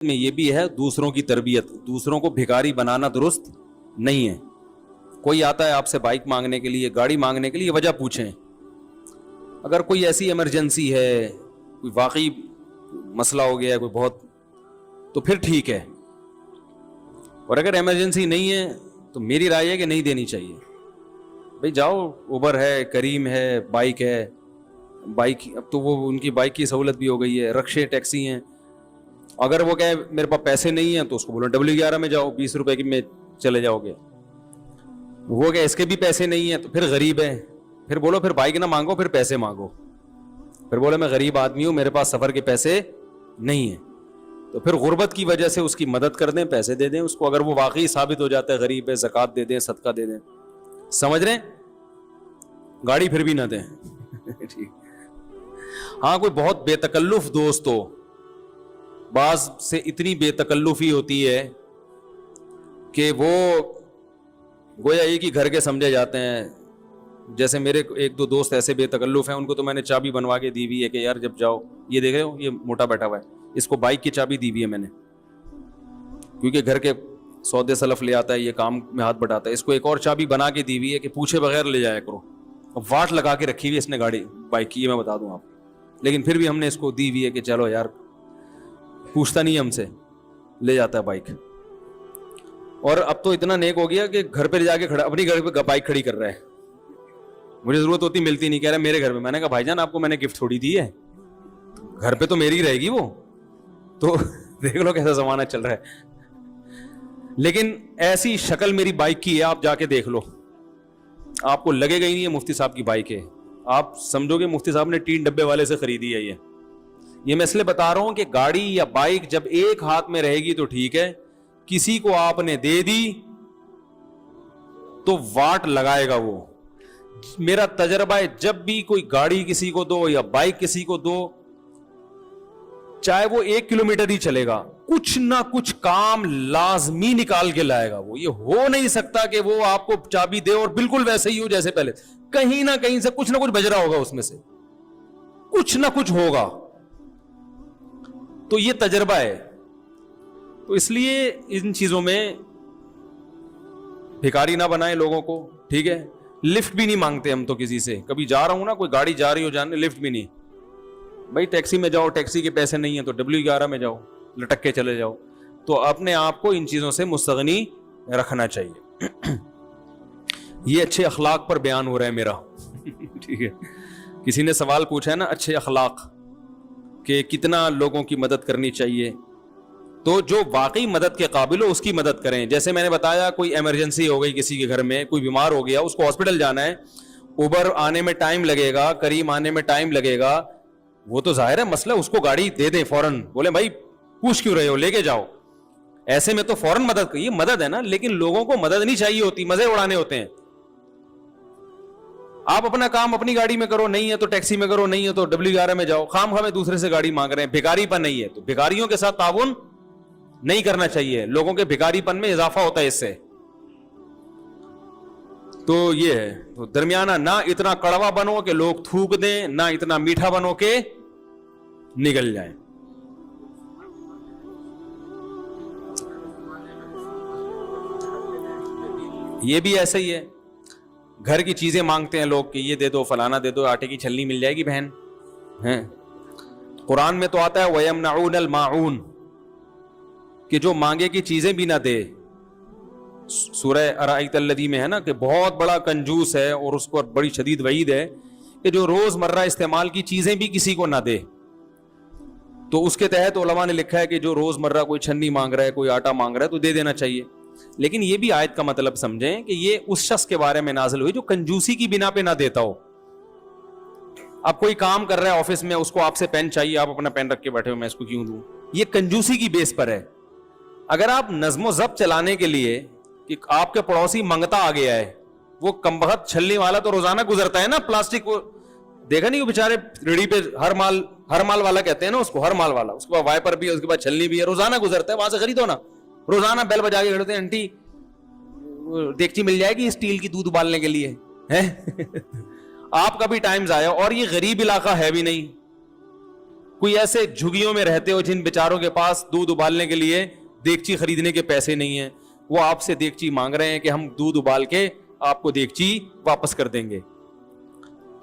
میں یہ بھی ہے دوسروں کی تربیت, دوسروں کو بھکاری بنانا درست نہیں ہے. کوئی آتا ہے آپ سے بائک مانگنے کے لیے, گاڑی مانگنے کے لیے, وجہ پوچھیں. اگر کوئی ایسی ایمرجنسی ہے, کوئی واقعی مسئلہ ہو گیا ہے کوئی بہت, تو پھر ٹھیک ہے. اور اگر ایمرجنسی نہیں ہے تو میری رائے ہے کہ نہیں دینی چاہیے. بھائی جاؤ, اوبر ہے, کریم ہے, بائک ہے. بائک اب تو وہ ان کی بائک کی سہولت بھی ہو گئی ہے, رکشے, ٹیکسی ہیں. اگر وہ کہے میرے پاس پیسے نہیں ہیں تو اس کو بولو W11 میں جاؤ, 20 روپے کی میں چلے جاؤ گے. وہ کہ اس کے بھی پیسے نہیں ہیں تو پھر غریب ہے, پھر بولو پھر بائک نہ مانگو, پھر پیسے مانگو. پھر بولے میں غریب آدمی ہوں, میرے پاس سفر کے پیسے نہیں ہیں, تو پھر غربت کی وجہ سے اس کی مدد کر دیں, پیسے دے دیں اس کو. اگر وہ واقعی ثابت ہو جاتا ہے غریب ہے, زکوٰۃ دے دیں, صدقہ دے دیں. سمجھ رہے ہیں؟ گاڑی پھر بھی نہ دیں. ٹھیک. ہاں کوئی بہت بے تکلف دوست ہو, بعض سے اتنی بے تکلفی ہوتی ہے کہ وہ گویا ایک ہی گھر کے سمجھے جاتے ہیں. جیسے میرے ایک دو دوست ایسے بے تکلف ہیں, ان کو تو میں نے چابی بنوا کے دی ہوئی ہے کہ یار جب جاؤ, یہ دیکھ رہے ہو یہ موٹا بیٹھا ہوا ہے, اس کو بائک کی چابی دی ہوئی ہے میں نے, کیونکہ گھر کے سودے سلف لے آتا ہے, یہ کام میں ہاتھ بٹاتا ہے. اس کو ایک اور چابی بنا کے دی ہوئی ہے کہ پوچھے بغیر لے جایا کرو. واٹ لگا کے رکھی ہوئی ہے اس نے گاڑی بائک کی, یہ میں بتا دوں آپ. لیکن پھر بھی ہم نے اس کو دی ہوئی ہے کہ چلو یار, پوچھتا نہیں ہم سے, لے جاتا ہے بائک. اور اب تو اتنا نیک ہو گیا کہ گھر پہ جا کے کھڑا, اپنی گھر پہ بائک کھڑی کر رہا ہے. مجھے ضرورت ہوتی ملتی نہیں, کہہ رہا ہے میرے گھر پہ. میں نے کہا بھائی جان آپ کو میں نے گفٹ تھوڑی دی ہے, گھر پہ تو میری رہے گی وہ. تو دیکھ لو کیسا زمانہ چل رہا ہے. لیکن ایسی شکل میری بائک کی ہے, آپ جا کے دیکھ لو, آپ کو لگے گا ہی نہیں یہ مفتی صاحب کی بائک ہے. آپ سمجھو گے مفتی صاحب نے ٹین ڈبے والے سے خریدی ہے. یہ میں اس لیے بتا رہا ہوں کہ گاڑی یا بائک جب ایک ہاتھ میں رہے گی تو ٹھیک ہے, کسی کو آپ نے دے دی تو واٹ لگائے گا وہ. میرا تجربہ ہے, جب بھی کوئی گاڑی کسی کو دو یا بائک کسی کو دو, چاہے وہ 1 کلومیٹر ہی چلے گا, کچھ نہ کچھ کام لازمی نکال کے لائے گا وہ. یہ ہو نہیں سکتا کہ وہ آپ کو چابی دے اور بالکل ویسے ہی ہو جیسے پہلے. کہیں نہ کہیں سے کچھ نہ کچھ بج رہا ہوگا اس میں سے, کچھ نہ کچھ ہوگا. تو یہ تجربہ ہے. تو اس لیے ان چیزوں میں بھکاری نہ بنائیں لوگوں کو, ٹھیک ہے. لفٹ بھی نہیں مانگتے ہم تو کسی سے. کبھی جا رہا ہوں نا, کوئی گاڑی جا رہی ہو جانے, لفٹ بھی نہیں. بھائی ٹیکسی میں جاؤ, ٹیکسی کے پیسے نہیں ہیں تو W11 میں جاؤ, لٹک کے چلے جاؤ. تو اپنے آپ کو ان چیزوں سے مستغنی رکھنا چاہیے. یہ اچھے اخلاق پر بیان ہو رہا ہے میرا. ٹھیک ہے. کسی نے سوال پوچھا ہے نا, اچھے اخلاق, کہ کتنا لوگوں کی مدد کرنی چاہیے. تو جو واقعی مدد کے قابل ہو اس کی مدد کریں. جیسے میں نے بتایا, کوئی ایمرجنسی ہو گئی کسی کے گھر میں, کوئی بیمار ہو گیا, اس کو ہاسپٹل جانا ہے, اوبر آنے میں ٹائم لگے گا, کریم آنے میں ٹائم لگے گا, وہ تو ظاہر ہے مسئلہ, اس کو گاڑی دے دیں فوراً. بولے بھائی پوچھ کیوں رہے ہو, لے کے جاؤ. ایسے میں تو فوراً مدد, یہ مدد ہے نا. لیکن لوگوں کو مدد نہیں چاہیے ہوتی, مزے اڑانے ہوتے ہیں. آپ اپنا کام اپنی گاڑی میں کرو, نہیں ہے تو ٹیکسی میں کرو, نہیں ہے تو W11 میں جاؤ. خام خواہ دوسرے سے گاڑی مانگ رہے ہیں, بھکاری پن نہیں ہے. تو بھکاریوں کے ساتھ تعاون نہیں کرنا چاہیے. لوگوں کے بھکاری پن میں اضافہ ہوتا ہے اس سے. تو یہ ہے, تو درمیانہ, نہ اتنا کڑوا بنو کہ لوگ تھوک دیں, نہ اتنا میٹھا بنو کہ نگل جائیں. یہ بھی ایسا ہی ہے, گھر کی چیزیں مانگتے ہیں لوگ کہ یہ دے دو, فلانا دے دو, آٹے کی چھلنی مل جائے گی بہن. قرآن میں تو آتا ہے وَيَمْنَعُونَ الْمَاعُونَ, کہ جو مانگے کی چیزیں بھی نہ دے. سورہ ارائیت الذی میں ہے نا, کہ بہت بڑا کنجوس ہے اور اس کو بڑی شدید وعید ہے کہ جو روز مرہ استعمال کی چیزیں بھی کسی کو نہ دے. تو اس کے تحت علماء نے لکھا ہے کہ جو روز مرہ کوئی چھنی مانگ رہا ہے, کوئی آٹا مانگ رہا ہے, تو دے دینا چاہیے. لیکن یہ بھی آیت کا مطلب سمجھیں کہ یہ اس شخص کے بارے میں نازل ہوئی جو کنجوسی کی بنا پہ نہ دیتا ہو. اب کوئی کام کر رہا ہے آفس میں, اس کو آپ سے پین چاہیے, آپ اپنا پین رکھ کے بیٹھے ہو, میں اس کو کیوں دوں. یہ کنجوسی کی بیس پر ہے. اگر آپ نظم و ضبط چلانے کے لیے, کہ آپ کے پڑوسی منگتا آ گیا ہے, وہ کمبخت چھلنی والا تو روزانہ گزرتا ہے نا, پلاسٹک کو دیکھا نہیں, وہ بیچارے ریڑھی پہ ہر مال والا کہتے ہیں نا اس کو, ہر مال والا, اس کے بعد وائپر بھی ہے, اس کے بعد چھلنی بھی ہے, روزانہ گزرتا ہے, وہاں سے خریدو نا. روزانہ بیل بجا کے کھڑتے ہیں, انٹی دیکھچی مل جائے گی اسٹیل کی دودھ ابالنے کے لیے. آپ کا بھی ٹائم ضائع. اور یہ غریب علاقہ ہے بھی نہیں, کوئی ایسے جھگیوں میں رہتے ہو جن بیچاروں کے پاس دودھ ابالنے کے لیے دیگچی خریدنے کے پیسے نہیں ہیں, وہ آپ سے دیگچی مانگ رہے ہیں کہ ہم دودھ ابال کے آپ کو دیگچی واپس کر دیں گے.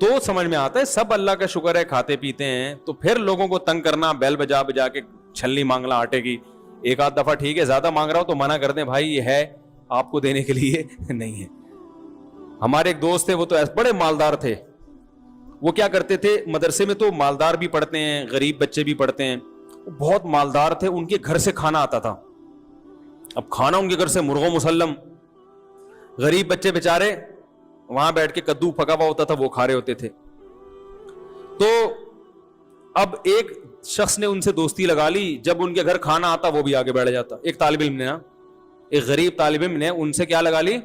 تو سمجھ میں آتا ہے سب اللہ کا شکر ہے کھاتے پیتے ہیں, تو پھر لوگوں کو تنگ کرنا, بیل بجا بجا کے چھلنی مانگنا آٹے کی, ایک آدھ دفعہ ٹھیک ہے, زیادہ مانگ رہا ہو تو منع کر دیں, بھائی یہ ہے آپ کو دینے کے لیے نہیں ہے. ہمارے ایک دوست تھے, وہ تو بڑے مالدار تھے, وہ کیا کرتے تھے, مدرسے میں تو مالدار بھی پڑھتے ہیں, غریب بچے بھی پڑھتے ہیں, وہ بہت مالدار تھے, ان کے گھر سے کھانا آتا تھا. اب کھانا ان کے گھر سے مرغ و مسلم, غریب بچے بیچارے وہاں بیٹھ کے کدو پکا ہوا ہوتا تھا وہ کھا رہے ہوتے تھے. تو اب ایک شخص نے ان سے دوستی لگا لی, جب ان کے گھر کھانا آتا وہ بھی آگے بیٹھ جاتا. ایک طالب علم نے نا, ایک غریب طالب علم نے ان سے کیا لگا لی,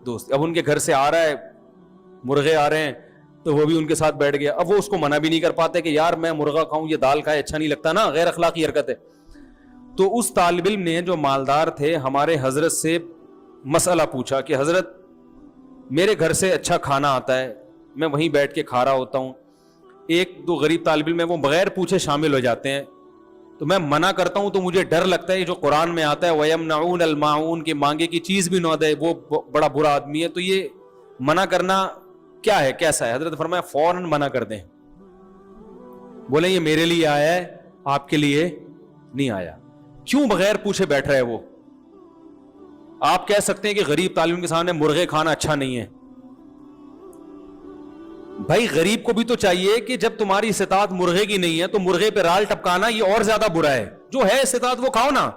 دوست. اب ان کے گھر سے آ رہا ہے, مرغے آ رہے ہیں, تو وہ بھی ان کے ساتھ بیٹھ گیا. اب وہ اس کو منع بھی نہیں کر پاتے کہ یار میں مرغا کھاؤں, یہ دال کھائے اچھا نہیں لگتا نا, غیر اخلاقی حرکت ہے. تو اس طالب علم نے جو مالدار تھے ہمارے حضرت سے مسئلہ پوچھا کہ حضرت میرے گھر سے اچھا کھانا آتا ہے, میں وہیں بیٹھ کے کھا رہا ہوتا ہوں, ایک دو غریب طالب علم میں وہ بغیر پوچھے شامل ہو جاتے ہیں, تو میں منع کرتا ہوں تو مجھے ڈر لگتا ہے, جو قرآن میں آتا ہے وَيَمْنَعُونَ الْمَاعُونَ کہ مانگے کی چیز بھی نہ دے, وہ بڑا برا آدمی ہے, تو یہ منع کرنا کیا ہے, کیسا ہے؟ حضرت فرمایا فوراً منع کر دیں. بولے یہ میرے لیے آیا ہے, آپ کے لیے نہیں آیا. کیوں بغیر پوچھے بیٹھ رہا ہے وہ؟ آپ کہہ سکتے ہیں کہ غریب طالب کے سامنے مرغے کھانا اچھا نہیں ہے. بھائی غریب کو بھی تو چاہیے کہ جب تمہاری استطاعت مرغے کی نہیں ہے تو مرغے پہ رال ٹپکانا یہ اور زیادہ برا ہے. جو ہے استطاعت وہ کھاؤ نا.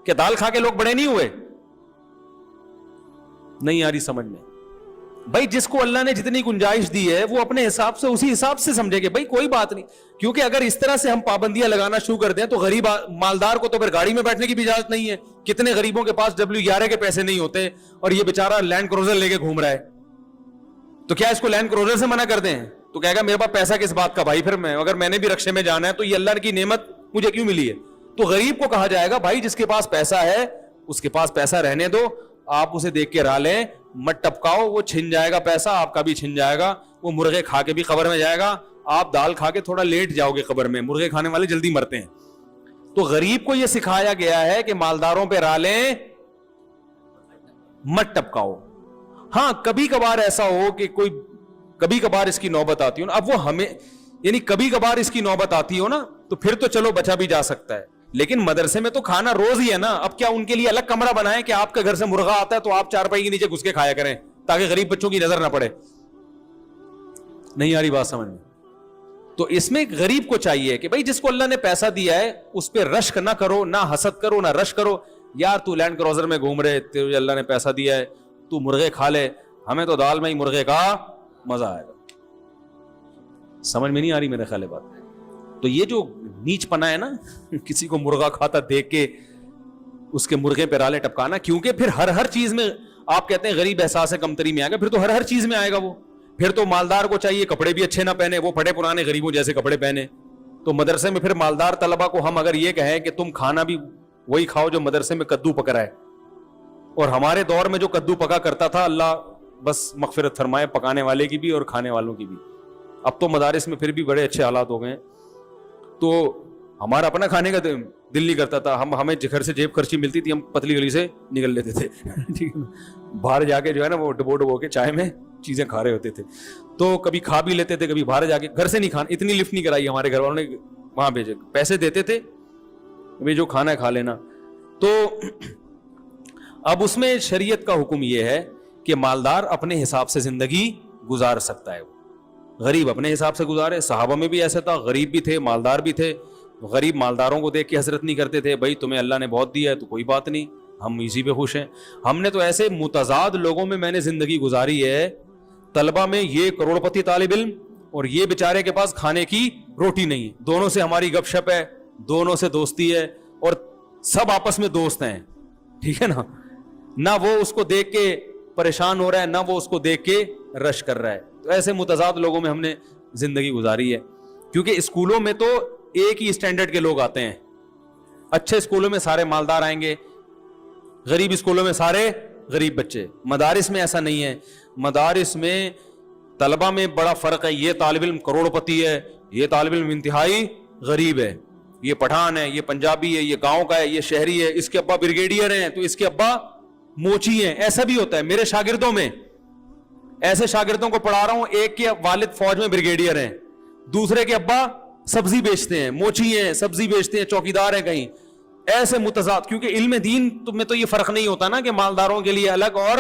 کہ دال کھا کے لوگ بڑے نہیں ہوئے؟ نہیں آ رہی سمجھ میں. بھائی جس کو اللہ نے جتنی گنجائش دی ہے وہ اپنے حساب سے اسی حساب سے سمجھے کہ بھائی کوئی بات نہیں. کیونکہ اگر اس طرح سے ہم پابندیاں لگانا شروع کر دیں تو غریب مالدار کو تو پھر گاڑی میں بیٹھنے کی بھی اجازت نہیں ہے. کتنے غریبوں کے پاس W11 کے پیسے نہیں ہوتے اور یہ بیچارہ لینڈ کروزر لے کے گھوم رہا ہے, تو کیا اس کو لینڈ کروزر سے منع کر دیں؟ تو کہے گا میرے پاس پیسہ کس بات کا بھائی, پھر میں اگر میں نے بھی رکشے میں جانا ہے تو یہ اللہ کی نعمت مجھے کیوں ملی ہے. تو غریب کو کہا جائے گا بھائی جس کے پاس پیسہ ہے اس کے پاس پیسہ رہنے دو, آپ اسے دیکھ کے راہ لیں, مت ٹپکاؤ, وہ چھن جائے گا پیسہ, آپ کا بھی چھن جائے گا, وہ مرغے کھا کے بھی قبر میں جائے گا, آپ دال کھا کے تھوڑا لیٹ جاؤ گے قبر میں, مرغے کھانے والے جلدی مرتے ہیں. تو غریب کو یہ سکھایا گیا ہے کہ مالداروں پہ راہ لیں, مت ٹپکاؤ. ہاں کبھی کبھار ایسا ہو کہ کوئی کبھی کبھار اس کی نوبت آتی ہو نا, اب وہ ہمیں یعنی کبھی کبھار اس کی نوبت آتی ہو نا تو پھر تو چلو بچا بھی جا سکتا ہے, لیکن مدرسے میں تو کھانا روز ہی ہے نا. اب کیا ان کے لیے الگ کمرہ بنائیں کہ آپ کے گھر سے مرغا آتا ہے تو آپ چارپائی کے نیچے گھس کے کھایا کریں تاکہ غریب بچوں کی نظر نہ پڑے؟ نہیں آ رہی بات سمجھ میں. تو اس میں غریب کو چاہیے کہ بھائی جس کو اللہ نے پیسہ دیا ہے اس پہ رشک نہ کرو, نہ حسد کرو, نہ رش کرو. یار تو لینڈ کروزر میں گھوم رہے, تجھے اللہ نے پیسہ دیا ہے, تو مرغے کھا لے, ہمیں تو دال میں ہی مرغے کا مزہ آئے گا. سمجھ میں نہیں آ رہی میرے خیال بات. تو یہ جو نیچ پنا ہے نا کسی کو مرغا کھاتا دیکھ کے اس کے مرغے پہ رالے ٹپکانا, کیونکہ پھر ہر چیز میں آپ کہتے ہیں غریب احساس کمتری میں آئے گا, پھر تو ہر چیز میں آئے گا وہ. پھر تو مالدار کو چاہیے کپڑے بھی اچھے نہ پہنے, وہ پھٹے پرانے غریبوں جیسے کپڑے پہنے. تو مدرسے میں پھر مالدار طلبہ کو ہم اگر یہ کہیں کہ تم کھانا بھی وہی کھاؤ جو مدرسے میں کدو پک رہا ہے, اور ہمارے دور میں جو کدو پکا کرتا تھا اللہ بس مغفرت فرمائے پکانے والے کی بھی اور کھانے والوں کی بھی. اب تو مدارس میں پھر بھی بڑے اچھے حالات ہو گئے ہیں. تو ہمارا اپنا کھانے کا دل نہیں کرتا تھا, ہمیں گھر سے جیب خرچی ملتی تھی, ہم پتلی گلی سے نکل لیتے تھے باہر جا کے جو ہے نا وہ ڈبو کے چائے میں چیزیں کھا رہے ہوتے تھے. تو کبھی کھا بھی لیتے تھے, کبھی باہر جا کے, گھر سے نہیں کھانا, اتنی لفٹ نہیں کرائی ہمارے گھر والوں نے, وہاں بھیجے, پیسے دیتے تھے ابھی جو کھانا ہے کھا لینا. تو اب اس میں شریعت کا حکم یہ ہے کہ مالدار اپنے حساب سے زندگی گزار سکتا ہے, غریب اپنے حساب سے گزارے. صحابہ میں بھی ایسا تھا, غریب بھی تھے مالدار بھی تھے. غریب مالداروں کو دیکھ کے حسرت نہیں کرتے تھے, بھائی تمہیں اللہ نے بہت دیا ہے تو کوئی بات نہیں, ہم اسی پہ خوش ہیں. ہم نے تو ایسے متضاد لوگوں میں نے زندگی گزاری ہے, طلبہ میں یہ کروڑ پتی طالب علم اور یہ بیچارے کے پاس کھانے کی روٹی نہیں, دونوں سے ہماری گپ شپ ہے, دونوں سے دوستی ہے, اور سب آپس میں دوست ہیں, ٹھیک ہے نا. نہ وہ اس کو دیکھ کے پریشان ہو رہا ہے, نہ وہ اس کو دیکھ کے رش کر رہا ہے. تو ایسے متضاد لوگوں میں ہم نے زندگی گزاری ہے. کیونکہ اسکولوں میں تو ایک ہی اسٹینڈرڈ کے لوگ آتے ہیں, اچھے اسکولوں میں سارے مالدار آئیں گے, غریب اسکولوں میں سارے غریب بچے. مدارس میں ایسا نہیں ہے, مدارس میں طلبہ میں بڑا فرق ہے, یہ طالب علم کروڑ پتی ہے, یہ طالب علم انتہائی غریب ہے, یہ پٹھان ہے, یہ پنجابی ہے, یہ گاؤں کا ہے, یہ شہری ہے, اس کے ابا بریگیڈیئر ہیں تو اس کے ابا موچی ہیں. ایسا بھی ہوتا ہے میرے شاگردوں میں, ایسے شاگردوں کو پڑھا رہا ہوں, ایک کے والد فوج میں بریگیڈیئر ہیں, دوسرے کے ابا سبزی بیچتے ہیں, موچی ہیں, سبزی بیچتے ہیں, چوکیدار ہیں کہیں. ایسے متضاد, کیونکہ علم دین میں تو یہ فرق نہیں ہوتا نا کہ مالداروں کے لیے الگ, اور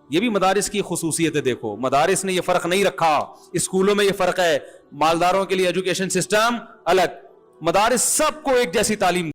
یہ بھی مدارس کی خصوصیت ہے. دیکھو مدارس نے یہ فرق نہیں رکھا, اسکولوں میں یہ فرق ہے, مالداروں کے لیے ایجوکیشن سسٹم الگ, مدارس سب کو ایک جیسی تعلیم